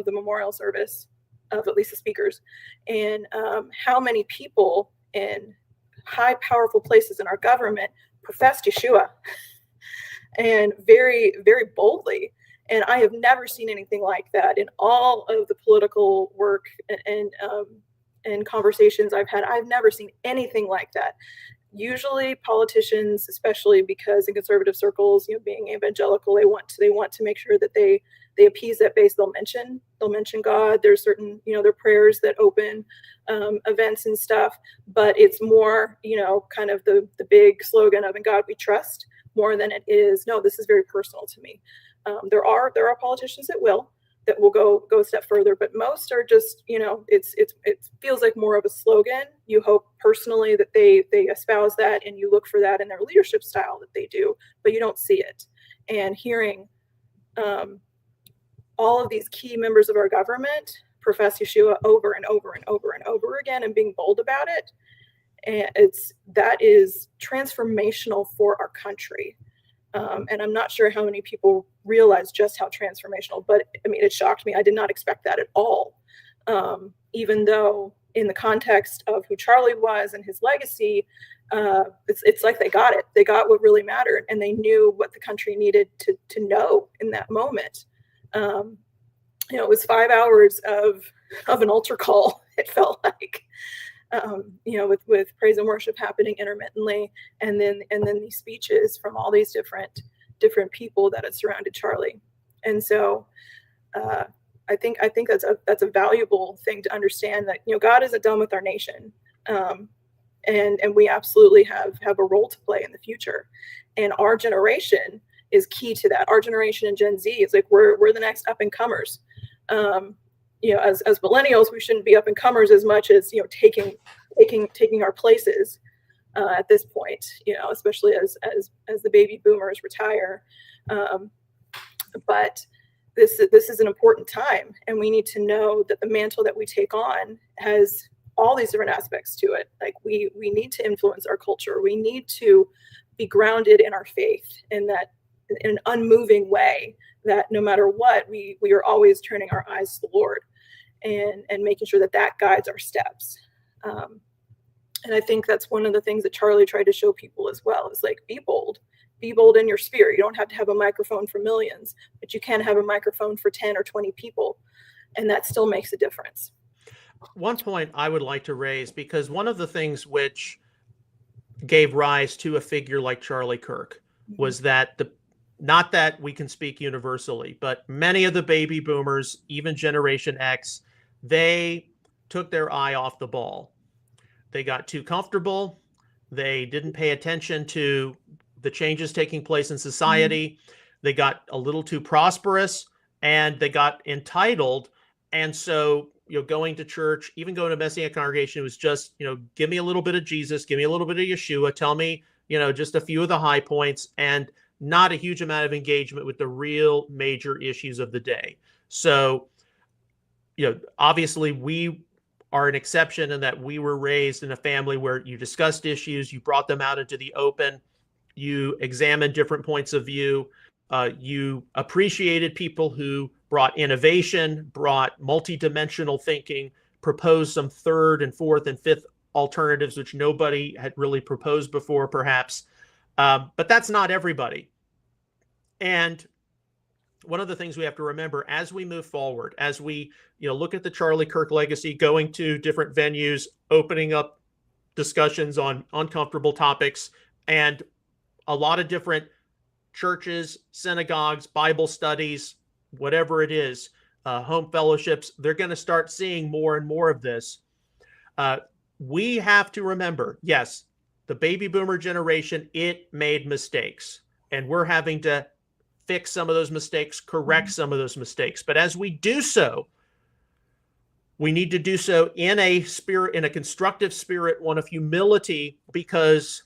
the memorial service of at least the speakers, and how many people in high, powerful places in our government professed Yeshua, and very, very boldly. And I have never seen anything like that in all of the political work and conversations I've had. I've never seen anything like that. Usually politicians, especially because in conservative circles, being evangelical, they want to make sure that they appease that base. They'll mention God. There's certain, their prayers that open events and stuff, but it's more, kind of the big slogan of "In God We Trust," more than it is, no, this is very personal to me. There are politicians that will go a step further, but most are just, it feels like more of a slogan. You hope personally that they espouse that, and you look for that in their leadership style that they do, but you don't see it. And hearing all of these key members of our government profess Yeshua over and over and over and over again, and being bold about it, and that is transformational for our country. And I'm not sure how many people realize just how transformational, but I mean, it shocked me. I did not expect that at all. Even though in the context of who Charlie was and his legacy, it's like they got it. They got what really mattered, and they knew what the country needed to know in that moment. It was 5 hours of an altar call, it felt like. With praise and worship happening intermittently, and then these speeches from all these different people that had surrounded Charlie. And so I think that's a valuable thing to understand, that God isn't done with our nation, and we absolutely have a role to play in the future, and our generation is key to that. Our generation in Gen Z is like we're the next up and comers. As millennials, we shouldn't be up and comers as much as taking our places at this point. Especially as the baby boomers retire. But this is an important time, and we need to know that the mantle that we take on has all these different aspects to it. Like we need to influence our culture. We need to be grounded in our faith, in an unmoving way, that no matter what, we are always turning our eyes to the Lord, and making sure that guides our steps. And I think that's one of the things that Charlie tried to show people as well, is like, be bold in your spirit. You don't have to have a microphone for millions, but you can have a microphone for 10 or 20 people, and that still makes a difference. One point I would like to raise, because one of the things which gave rise to a figure like Charlie Kirk was that not that we can speak universally, but many of the baby boomers, even Generation X, they took their eye off the ball. They got too comfortable. They didn't pay attention to the changes taking place in society. They got a little too prosperous, and they got entitled. And so, going to church, even going to Messianic congregation, was just, give me a little bit of Jesus, give me a little bit of Yeshua, tell me, just a few of the high points, and not a huge amount of engagement with the real major issues of the day. So, obviously we are an exception in that we were raised in a family where you discussed issues, you brought them out into the open, you examined different points of view, you appreciated people who brought innovation, brought multidimensional thinking, proposed some third and fourth and fifth alternatives, which nobody had really proposed before, perhaps. But that's not everybody. And one of the things we have to remember as we move forward, as we look at the Charlie Kirk legacy, going to different venues, opening up discussions on uncomfortable topics, and a lot of different churches, synagogues, Bible studies, whatever it is, home fellowships, they're going to start seeing more and more of this. We have to remember, yes, the baby boomer generation, it made mistakes, and we're having to fix some of those mistakes, correct some of those mistakes. But as we do so, we need to do so in a spirit, in a constructive spirit, one of humility, because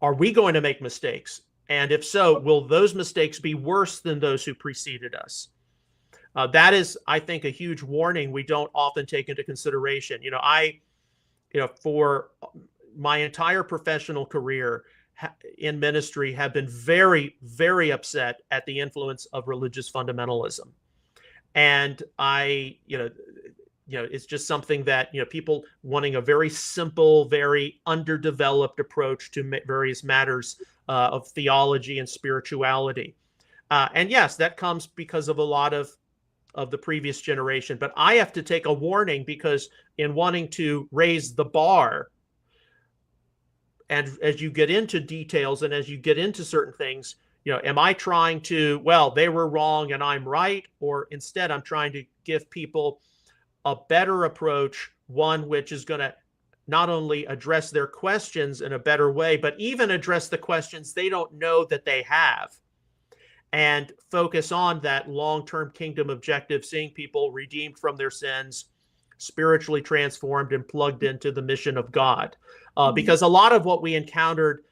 are we going to make mistakes? And if so, will those mistakes be worse than those who preceded us? That is, I think, a huge warning we don't often take into consideration. For my entire professional career in ministry, have been very, very upset at the influence of religious fundamentalism. And it's just something that, people wanting a very simple, very underdeveloped approach to various matters of theology and spirituality. And yes, that comes because of a lot of the previous generation. But I have to take a warning, because in wanting to raise the bar, and as you get into details and as you get into certain things, am I trying to, well, they were wrong and I'm right, or instead I'm trying to give people a better approach, one which is going to not only address their questions in a better way, but even address the questions they don't know that they have, and focus on that long-term kingdom objective, seeing people redeemed from their sins, spiritually transformed, and plugged into the mission of God. Because a lot of what we encountered,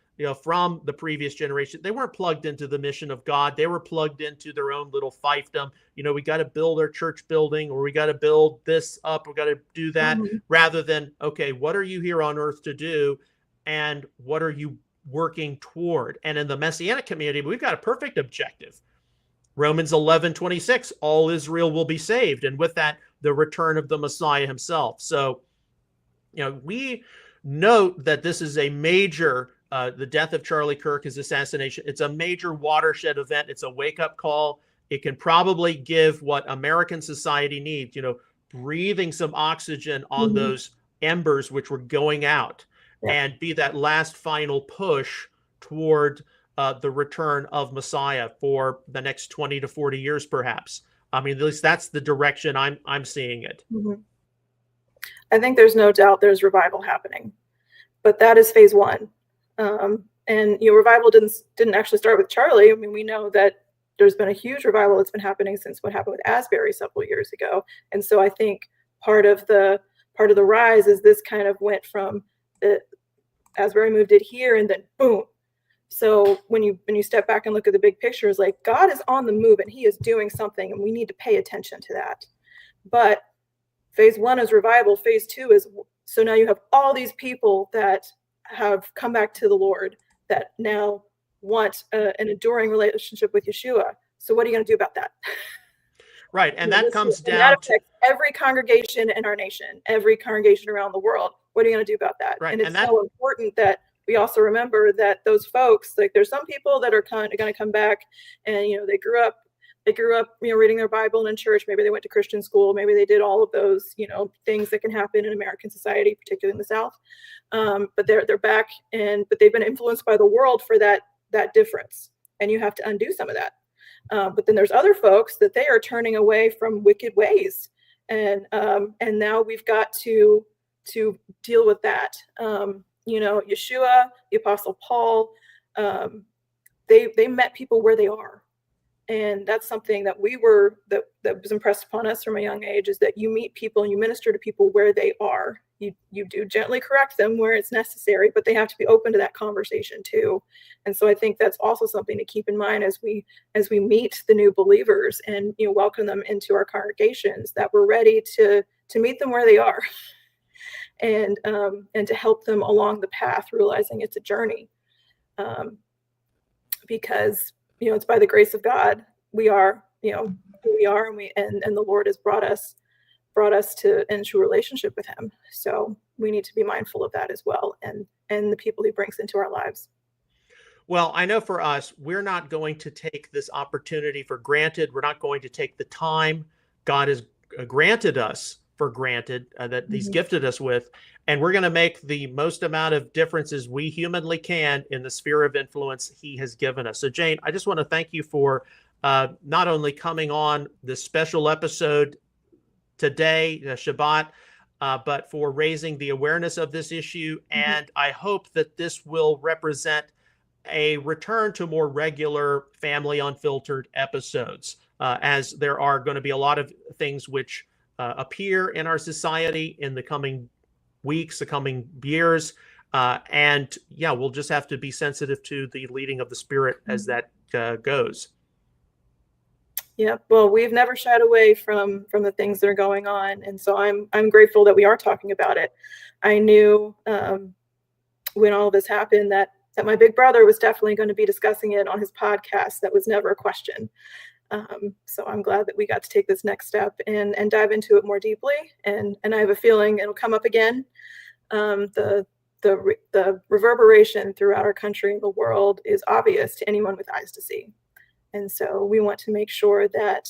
from the previous generation, they weren't plugged into the mission of God. They were plugged into their own little fiefdom. We got to build our church building, or we got to build this up. We got to do that, rather than, okay, what are you here on earth to do? And what are you working toward? And in the Messianic community, we've got a perfect objective. Romans 11:26, all Israel will be saved. And with that, the return of the Messiah himself. So, we note that this is a major, the death of Charlie Kirk, his assassination. It's a major watershed event. It's a wake-up call. It can probably give what American society needs, breathing some oxygen on those embers which were going out, and be that last final push toward the return of Messiah for the next 20 to 40 years, perhaps. I mean, at least that's the direction I'm seeing it. I think there's no doubt there's revival happening, but that is phase one. And revival didn't actually start with Charlie. I mean, we know that there's been a huge revival that's been happening since what happened with Asbury several years ago. And so I think part of the rise is this kind of went from Asbury moved it here, and then boom. So when you step back and look at the big picture, it's like God is on the move and he is doing something, and we need to pay attention to that. But phase one is revival. Phase two is, so now you have all these people that have come back to the Lord that now want an enduring relationship with Yeshua. So what are you going to do about that? Right. And that comes down that affects every congregation in our nation, every congregation around the world. What are you going to do about that? Right. And it's so important that we also remember that those folks, like there's some people that are going to come back and, they grew up, reading their Bible and in church. Maybe they went to Christian school. Maybe they did all of those, things that can happen in American society, particularly in the South. But they're back, but they've been influenced by the world for that difference. And you have to undo some of that. But then there's other folks that they are turning away from wicked ways. And now we've got to deal with that. Yeshua, the Apostle Paul, they met people where they are. And that's something that that was impressed upon us from a young age, is that you meet people and you minister to people where they are. You do gently correct them where it's necessary, but they have to be open to that conversation too. And so I think that's also something to keep in mind as we meet the new believers and welcome them into our congregations, that we're ready to meet them where they are, and to help them along the path, realizing it's a journey, because it's by the grace of God we are who we are, and the Lord has brought us into a relationship with him. So we need to be mindful of that as well, and the people he brings into our lives. Well, I know for us, we're not going to take this opportunity for granted. We're not going to take the time God has granted us for granted, that he's gifted us with. And we're going to make the most amount of differences we humanly can in the sphere of influence he has given us. So Jane, I just want to thank you for not only coming on this special episode today, Shabbat, but for raising the awareness of this issue. And I hope that this will represent a return to more regular Family Unfiltered episodes, as there are going to be a lot of things which appear in our society in the coming weeks, the coming years. And we'll just have to be sensitive to the leading of the Spirit as that goes. Yeah, well, we've never shied away from the things that are going on, and so I'm grateful that we are talking about it. I knew when all of this happened that my big brother was definitely going to be discussing it on his podcast. That was never a question. So I'm glad that we got to take this next step and dive into it more deeply. And I have a feeling it'll come up again. The reverberation throughout our country and the world is obvious to anyone with eyes to see. And so we want to make sure that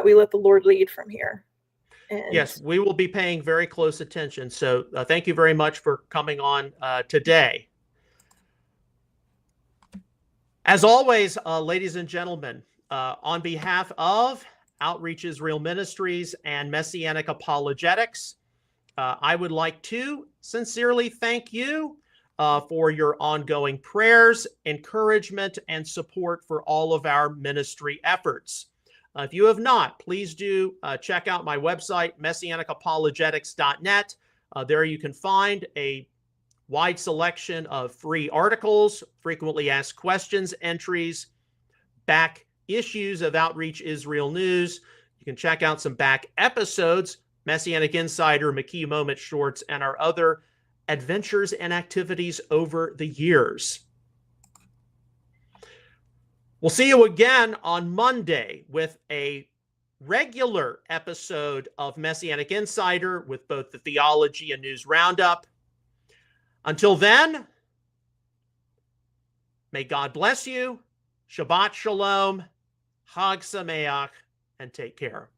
we let the Lord lead from here. And Yes, we will be paying very close attention. So thank you very much for coming on today. As always, ladies and gentlemen, on behalf of Outreach Israel Ministries and Messianic Apologetics, I would like to sincerely thank you for your ongoing prayers, encouragement, and support for all of our ministry efforts. If you have not, please do check out my website, messianicapologetics.net. There you can find a wide selection of free articles, frequently asked questions, entries, back issues of Outreach Israel News. You can check out some back episodes, Messianic Insider, McKee Moment Shorts, and our other adventures and activities over the years. We'll see you again on Monday with a regular episode of Messianic Insider with both the theology and news roundup. Until then, may God bless you, Shabbat Shalom, Chag Sameach, and take care.